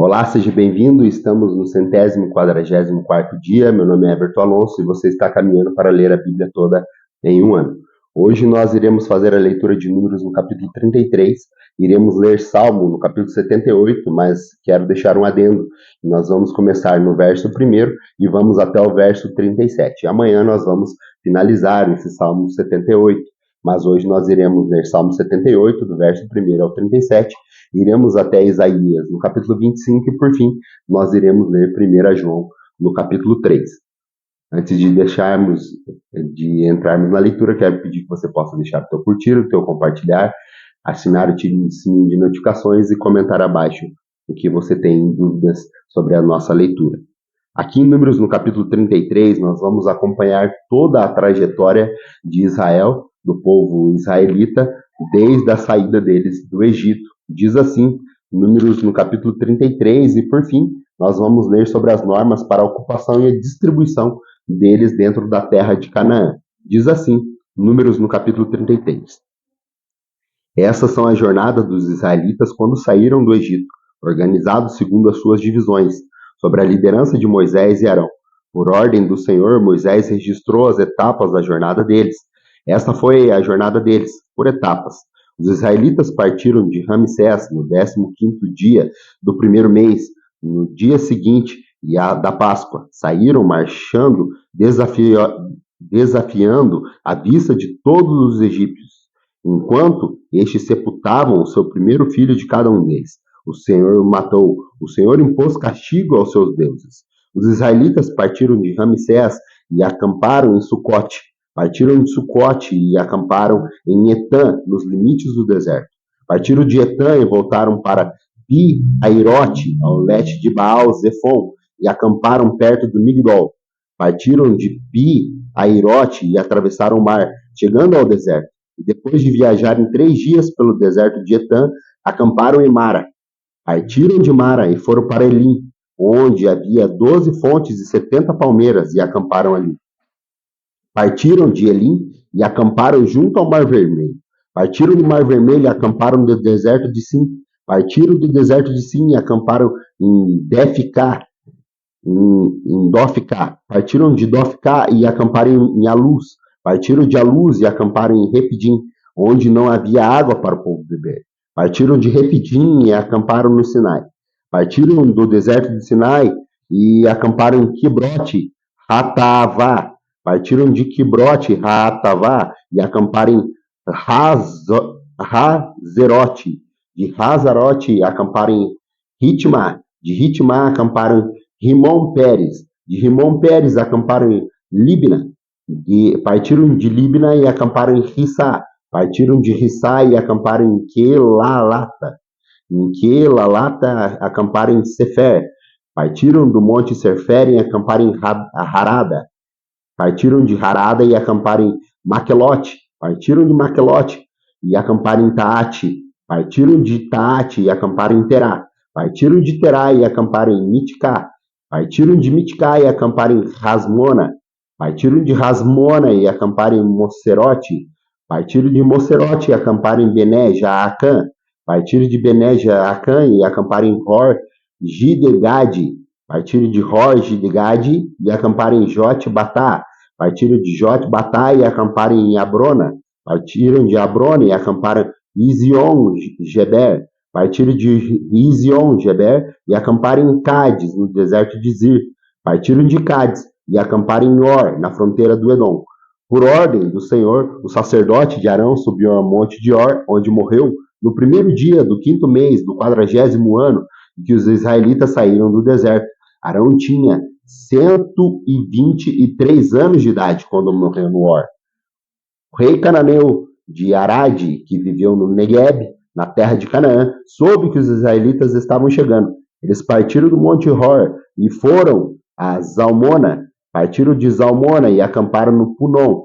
Olá, seja bem-vindo. Estamos no 144º dia. Meu nome é Everton Alonso e você está caminhando para ler a Bíblia toda em um ano. Hoje nós iremos fazer a leitura de Números no capítulo 33, iremos ler Salmo no capítulo 78, mas quero deixar um adendo. Nós vamos começar no verso 1º e vamos até o verso 37. Amanhã nós vamos finalizar esse Salmo 78, mas hoje nós iremos ler Salmo 78, do verso 1º ao 37, iremos até Isaías no capítulo 25 e, por fim, nós iremos ler 1 João no capítulo 3. Antes de entrarmos na leitura, quero pedir que você possa deixar o teu curtir, o teu compartilhar, assinar o sininho de notificações e comentar abaixo o que você tem dúvidas sobre a nossa leitura. Aqui em Números, no capítulo 33, nós vamos acompanhar toda a trajetória de Israel, do povo israelita, desde a saída deles do Egito. Diz assim, Números no capítulo 33, e por fim, nós vamos ler sobre as normas para a ocupação e a distribuição deles dentro da terra de Canaã. Diz assim, Números no capítulo 33. Essas são as jornadas dos israelitas quando saíram do Egito, organizados segundo as suas divisões, sob a liderança de Moisés e Arão. Por ordem do Senhor, Moisés registrou as etapas da jornada deles. Esta foi a jornada deles, por etapas. Os israelitas partiram de Ramsés no 15º dia do primeiro mês, no dia seguinte da Páscoa. Saíram marchando, desafiando a vista de todos os egípcios, enquanto estes sepultavam o seu primeiro filho de cada um deles. O Senhor impôs castigo aos seus deuses. Os israelitas partiram de Ramsés e acamparam em Sucote. Partiram de Sucote e acamparam em Etã, nos limites do deserto. Partiram de Etã e voltaram para Pi-Hairote, ao leste de Baal-Zefon, e acamparam perto do Migdol. Partiram de Pi-Hairote e atravessaram o mar, chegando ao deserto. E depois de viajarem 3 dias pelo deserto de Etã, acamparam em Mara. Partiram de Mara e foram para Elim, onde havia 12 fontes e 70 palmeiras, e acamparam ali. Partiram de Elim e acamparam junto ao Mar Vermelho. Partiram do Mar Vermelho e acamparam no deserto de Sim. Partiram do deserto de Sim e acamparam em Dofcá. Partiram de Dofcá e acamparam em Alus. Partiram de Alus e acamparam em Refidim, onde não havia água para o povo beber. Partiram de Refidim e acamparam no Sinai. Partiram do deserto de Sinai e acamparam em Quibrote Hatavá. Partiram de Quibrote Hatavá e acamparam em Hazerote. De Hazerote acamparam em Ritmá. De Ritmá acamparam em Rimon Pérez. De Rimon Pérez acamparam em Libna. Partiram de Libna e acamparam em Rissá. Partiram de Rissá e acamparam em Quelalata. Em Quelalata acamparam em Sefer. Partiram do monte Sefer e acamparam em Harada. Partiram de Harada e acamparam em Maquelote. Partiram de Maquelote e acamparam em Taate. Partiram de Taate e acamparam em Terá. Partiram de Terá e acamparam em Mitcá. Partiram de Mitcá e acamparam em Rasmona. Partiram de Rasmona e acamparam em Mocerote. Partiram de Mocerote e acamparam em Bené Jaacã. Partiram de Bené Jaacã e acamparam em Hor Gidegade. Partiram de Hor Gidegade e acamparam em Jote-Batá. Partiram de Jote-Batá e acamparam em Abrona. Partiram de Abrona e acamparam em Izion-Geber. Partiram de Izion-Geber e acamparam em Cádiz, no deserto de Zir. Partiram de Cádiz e acamparam em Or, na fronteira do Edom. Por ordem do Senhor, o sacerdote de Arão subiu ao monte de Or, onde morreu no primeiro dia do 5º mês do 40º ano em que os israelitas saíram do deserto. Arão tinha 123 anos de idade quando morreu no Or. O rei cananeu de Arade, que viveu no Negueb, na terra de Canaã, soube que os israelitas estavam chegando. Eles partiram do monte Hor e foram a Zalmona. Partiram de Zalmona e acamparam no Punon.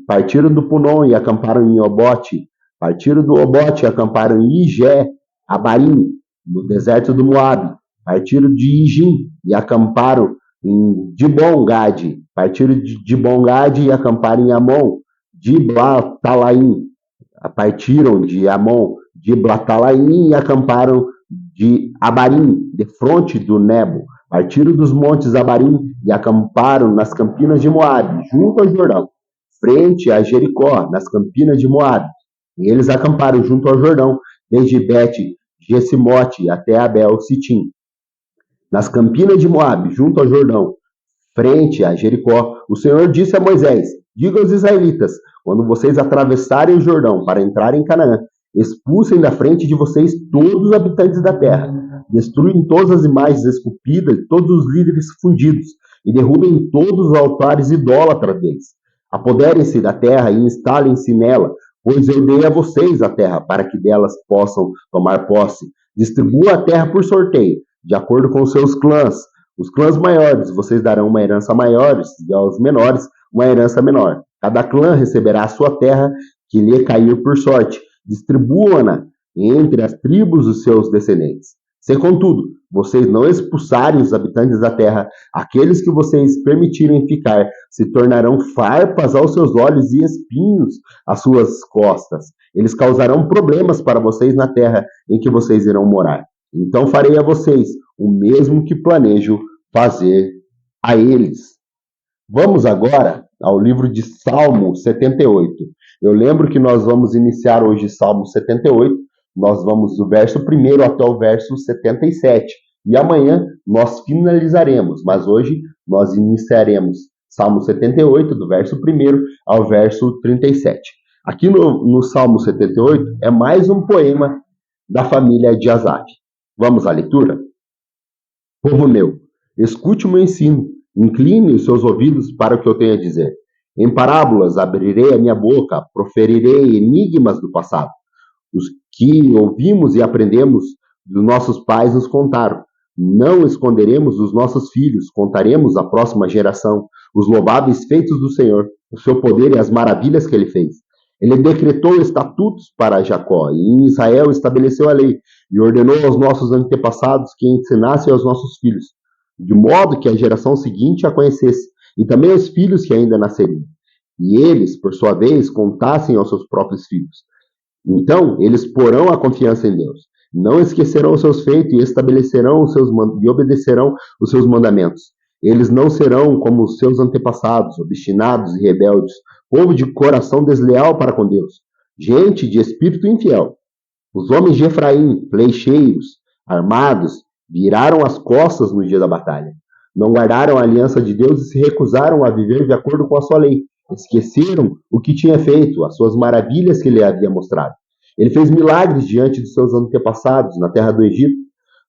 Partiram do Punon e acamparam em Obote. Partiram do Obote e acamparam em Ijé, Abarim, no deserto do Moabe. Partiram de Ijim e acamparam em Dibon-Gade. Partiram de Dibon-Gade e acamparam em Amon, Diblatalaim. Partiram de Amon, Diblatalaim e acamparam de Abarim, defronte do Nebo. Partiram dos montes Abarim e acamparam nas campinas de Moabe, junto ao Jordão, frente a Jericó, nas campinas de Moabe. E eles acamparam junto ao Jordão, desde Bet-Gesimote até Abel-Sitim. Nas campinas de Moabe, junto ao Jordão, frente a Jericó, o Senhor disse a Moisés: diga aos israelitas, quando vocês atravessarem o Jordão para entrar em Canaã, expulsem da frente de vocês todos os habitantes da terra, destruem todas as imagens esculpidas e todos os líderes fundidos, e derrubem todos os altares idólatras deles. Apoderem-se da terra e instalem-se nela, pois eu dei a vocês a terra para que delas possam tomar posse. Distribua a terra por sorteio, de acordo com os seus clãs. Os clãs maiores vocês darão uma herança maior, e aos menores uma herança menor. Cada clã receberá a sua terra que lhe cair por sorte. Distribuam-na entre as tribos dos seus descendentes. Se, contudo, vocês não expulsarem os habitantes da terra, aqueles que vocês permitirem ficar se tornarão farpas aos seus olhos e espinhos às suas costas. Eles causarão problemas para vocês na terra em que vocês irão morar. Então farei a vocês o mesmo que planejo fazer a eles. Vamos agora ao livro de Salmo 78. Eu lembro que nós vamos iniciar hoje Salmo 78. Nós vamos do verso 1 até o verso 77. E amanhã nós finalizaremos, mas hoje nós iniciaremos Salmo 78, do verso 1 ao verso 37. Aqui no Salmo 78 é mais um poema da família de Asaf. Vamos à leitura? Povo meu, escute o meu ensino, incline os seus ouvidos para o que eu tenho a dizer. Em parábolas abrirei a minha boca, proferirei enigmas do passado. Os que ouvimos e aprendemos dos nossos pais nos contaram. Não esconderemos dos nossos filhos, contaremos à próxima geração os louváveis feitos do Senhor, o seu poder e as maravilhas que ele fez. Ele decretou estatutos para Jacó, e em Israel estabeleceu a lei, e ordenou aos nossos antepassados que ensinassem aos nossos filhos, de modo que a geração seguinte a conhecesse, e também os filhos que ainda nasceriam. E eles, por sua vez, contassem aos seus próprios filhos. Então, eles porão a confiança em Deus. Não esquecerão os seus feitos e estabelecerão e obedecerão os seus mandamentos. Eles não serão como os seus antepassados, obstinados e rebeldes, povo de coração desleal para com Deus, gente de espírito infiel. Os homens de Efraim, flecheiros, armados, viraram as costas no dia da batalha. Não guardaram a aliança de Deus e se recusaram a viver de acordo com a sua lei. Esqueceram o que tinha feito, as suas maravilhas que ele havia mostrado. Ele fez milagres diante de seus antepassados na terra do Egito,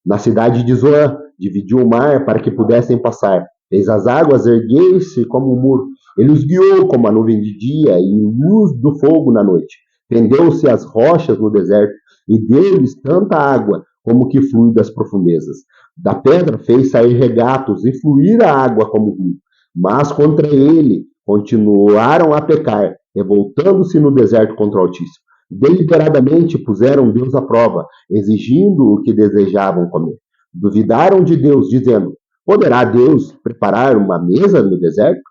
na cidade de Zoan, dividiu o mar para que pudessem passar. Fez as águas erguer-se como um muro. Ele os guiou como a nuvem de dia e luz do fogo na noite. Prendeu-se às rochas no deserto e deu-lhes tanta água como que flui das profundezas. Da pedra fez sair regatos e fluir a água como rio. Mas contra ele continuaram a pecar, revoltando-se no deserto contra o Altíssimo. Deliberadamente puseram Deus à prova, exigindo o que desejavam comer. Duvidaram de Deus, dizendo: poderá Deus preparar uma mesa no deserto?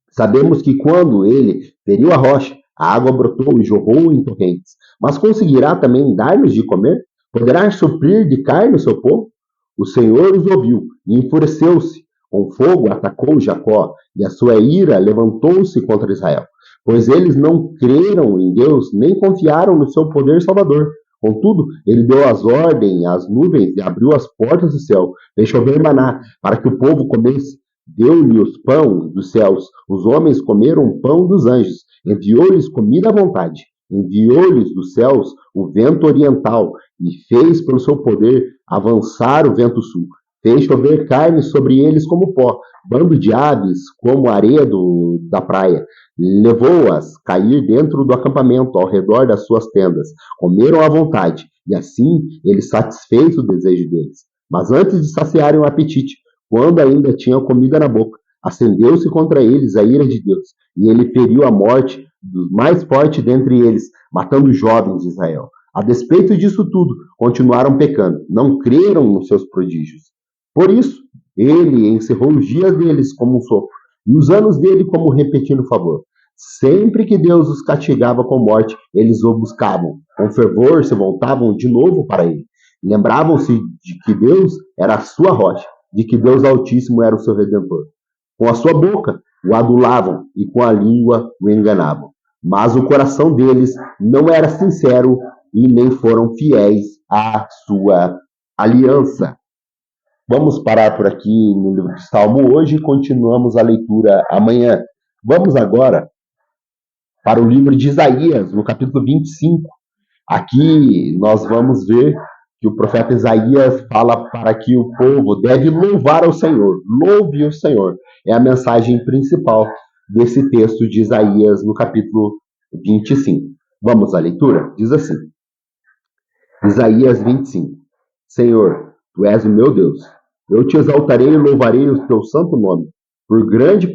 Sabemos que quando ele feriu a rocha, a água brotou e jorrou em torrentes. Mas conseguirá também dar-nos de comer? Poderá suprir de carne o seu povo? O Senhor os ouviu e enfureceu-se. Com fogo atacou Jacó, e a sua ira levantou-se contra Israel. Pois eles não creram em Deus, nem confiaram no seu poder salvador. Contudo, ele deu as ordens às nuvens e abriu as portas do céu, fez chover maná, para que o povo comesse. Deu-lhe os pão dos céus, os homens comeram o pão dos anjos, enviou-lhes comida à vontade, enviou-lhes dos céus o vento oriental, e fez pelo seu poder avançar o vento sul. Fez chover carne sobre eles como pó, bando de aves como a areia da praia. Levou-as cair dentro do acampamento, ao redor das suas tendas. Comeram à vontade, e assim ele satisfez o desejo deles. Mas antes de saciarem o apetite, quando ainda tinham comida na boca, acendeu-se contra eles a ira de Deus, e ele feriu a morte dos mais fortes dentre eles, matando os jovens de Israel. A despeito disso tudo, continuaram pecando, não creram nos seus prodígios. Por isso, ele encerrou os dias deles como um sopro, e os anos dele como repetindo favor. Sempre que Deus os castigava com morte, eles o buscavam. Com fervor se voltavam de novo para ele. Lembravam-se de que Deus era a sua rocha, de que Deus Altíssimo era o seu Redentor. Com a sua boca o adulavam e com a língua o enganavam. Mas o coração deles não era sincero e nem foram fiéis à sua aliança. Vamos parar por aqui no livro de Salmo hoje e continuamos a leitura amanhã. Vamos agora para o livro de Isaías, no capítulo 25. Aqui nós vamos ver que o profeta Isaías fala para que o povo deve louvar ao Senhor. Louve o Senhor. É a mensagem principal desse texto de Isaías no capítulo 25. Vamos à leitura? Diz assim: Isaías 25. Senhor, tu és o meu Deus. Eu te exaltarei e louvarei o teu santo nome. Por grande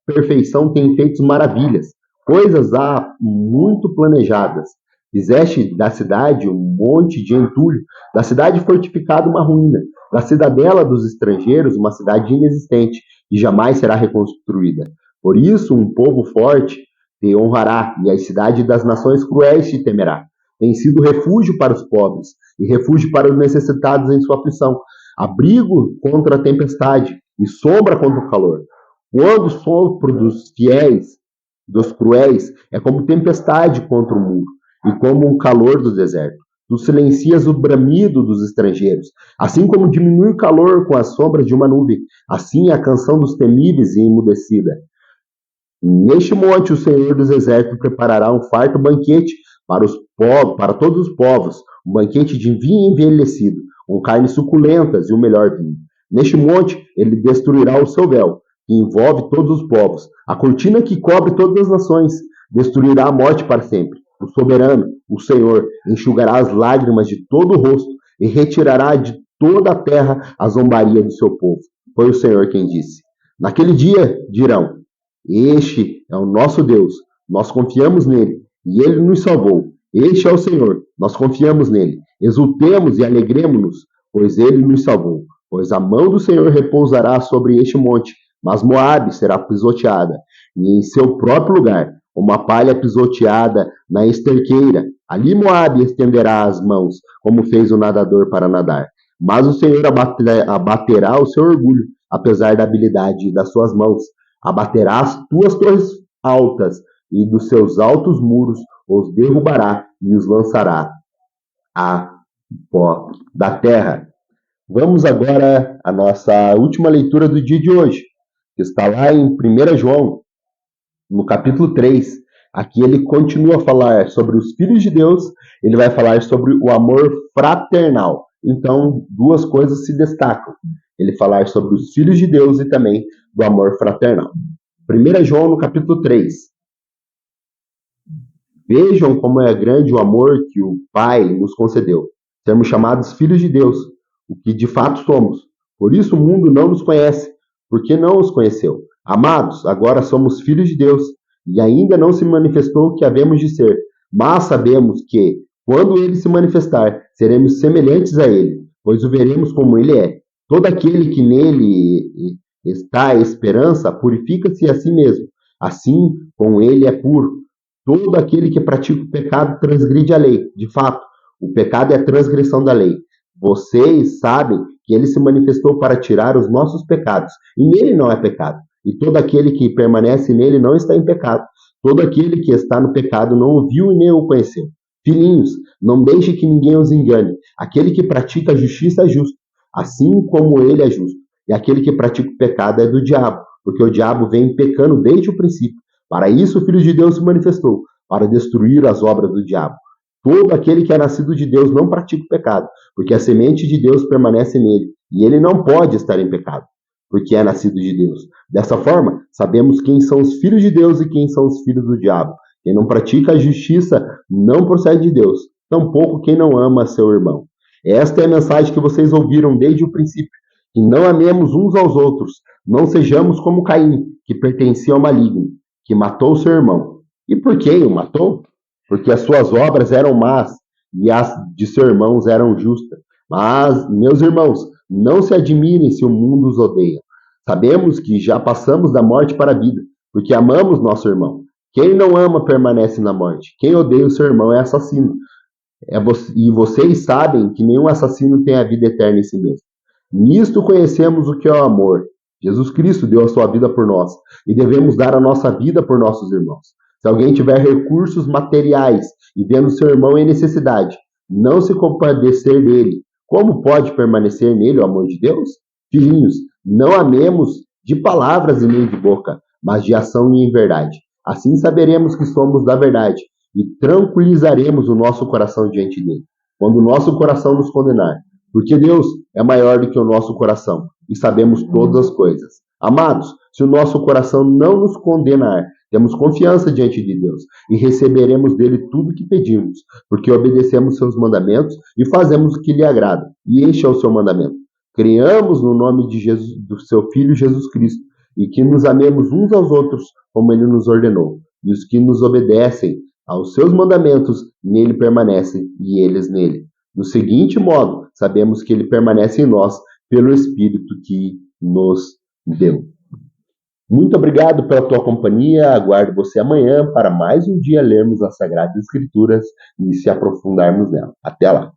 perfeição tem feito maravilhas, coisas há muito planejadas. Fizeste da cidade um monte de entulho, da cidade fortificada uma ruína, da cidadela dos estrangeiros uma cidade inexistente, e jamais será reconstruída. Por isso um povo forte te honrará, e a cidade das nações cruéis te temerá. Tem sido refúgio para os pobres, e refúgio para os necessitados em sua aflição, abrigo contra a tempestade, e sombra contra o calor. Quando o sopro dos fiéis, dos cruéis, é como tempestade contra o muro, e como um calor do deserto. Tu silencias o bramido dos estrangeiros, assim como diminui o calor com as sombras de uma nuvem, assim a canção dos temíveis e emudecida. Neste monte o Senhor dos Exércitos preparará um farto banquete para os povos, para todos os povos, um banquete de vinho envelhecido, com carnes suculentas e o melhor vinho. Neste monte ele destruirá o seu véu, que envolve todos os povos, a cortina que cobre todas as nações, destruirá a morte para sempre. O soberano, o Senhor, enxugará as lágrimas de todo o rosto e retirará de toda a terra a zombaria do seu povo. Foi o Senhor quem disse. Naquele dia dirão: este é o nosso Deus, nós confiamos nele, e ele nos salvou. Este é o Senhor, nós confiamos nele. Exultemos e alegremos-nos, pois ele nos salvou. Pois a mão do Senhor repousará sobre este monte, mas Moabe será pisoteada, e em seu próprio lugar, como a palha pisoteada na esterqueira. Ali Moabe estenderá as mãos, como fez o nadador para nadar. Mas o Senhor abaterá o seu orgulho, apesar da habilidade das suas mãos. Abaterá as tuas torres altas, e dos seus altos muros os derrubará e os lançará a pó da terra. Vamos agora à nossa última leitura do dia de hoje, que está lá em 1 João, no capítulo 3. Aqui ele continua a falar sobre os filhos de Deus, ele vai falar sobre o amor fraternal. Então, duas coisas se destacam. Ele falar sobre os filhos de Deus e também do amor fraternal. 1 João, no capítulo 3. Vejam como é grande o amor que o Pai nos concedeu. Sermos chamados filhos de Deus, o que de fato somos. Por isso o mundo não nos conhece, porque não os conheceu. Amados, agora somos filhos de Deus, e ainda não se manifestou o que havemos de ser. Mas sabemos que, quando ele se manifestar, seremos semelhantes a ele, pois o veremos como ele é. Todo aquele que nele está a esperança purifica-se a si mesmo. Assim, com ele é puro. Todo aquele que pratica o pecado transgride a lei. De fato, o pecado é a transgressão da lei. Vocês sabem que ele se manifestou para tirar os nossos pecados, e nele não é pecado. E todo aquele que permanece nele não está em pecado. Todo aquele que está no pecado não o viu e nem o conheceu. Filhinhos, não deixe que ninguém os engane. Aquele que pratica a justiça é justo, assim como ele é justo. E aquele que pratica o pecado é do diabo, porque o diabo vem pecando desde o princípio. Para isso o Filho de Deus se manifestou, para destruir as obras do diabo. Todo aquele que é nascido de Deus não pratica o pecado, porque a semente de Deus permanece nele, e ele não pode estar em pecado, porque é nascido de Deus. Dessa forma, sabemos quem são os filhos de Deus e quem são os filhos do diabo. Quem não pratica a justiça não procede de Deus, tampouco quem não ama seu irmão. Esta é a mensagem que vocês ouviram desde o princípio, que não amemos uns aos outros, não sejamos como Caim, que pertencia ao maligno, que matou seu irmão. E por que o matou? Porque as suas obras eram más e as de seus irmãos eram justas. Mas, meus irmãos, não se admirem se o mundo os odeia. Sabemos que já passamos da morte para a vida, porque amamos nosso irmão. Quem não ama permanece na morte. Quem odeia o seu irmão é assassino. E vocês sabem que nenhum assassino tem a vida eterna em si mesmo. Nisto conhecemos o que é o amor. Jesus Cristo deu a sua vida por nós e devemos dar a nossa vida por nossos irmãos. Se alguém tiver recursos materiais e vendo seu irmão em necessidade, não se compadecer dele, como pode permanecer nele o amor de Deus? Filhinhos, não amemos de palavras e nem de boca, mas de ação e em verdade. Assim saberemos que somos da verdade e tranquilizaremos o nosso coração diante dele, quando o nosso coração nos condenar. Porque Deus é maior do que o nosso coração e sabemos todas as coisas. Amados, se o nosso coração não nos condenar, temos confiança diante de Deus e receberemos dele tudo o que pedimos, porque obedecemos seus mandamentos e fazemos o que lhe agrada. E este é o seu mandamento. Criamos no nome de Jesus, do seu Filho Jesus Cristo, e que nos amemos uns aos outros como ele nos ordenou. E os que nos obedecem aos seus mandamentos nele permanecem e eles nele. Do seguinte modo, sabemos que ele permanece em nós pelo Espírito que nos deu. Muito obrigado pela tua companhia. Aguardo você amanhã para mais um dia lermos as Sagradas Escrituras e se aprofundarmos nela. Até lá!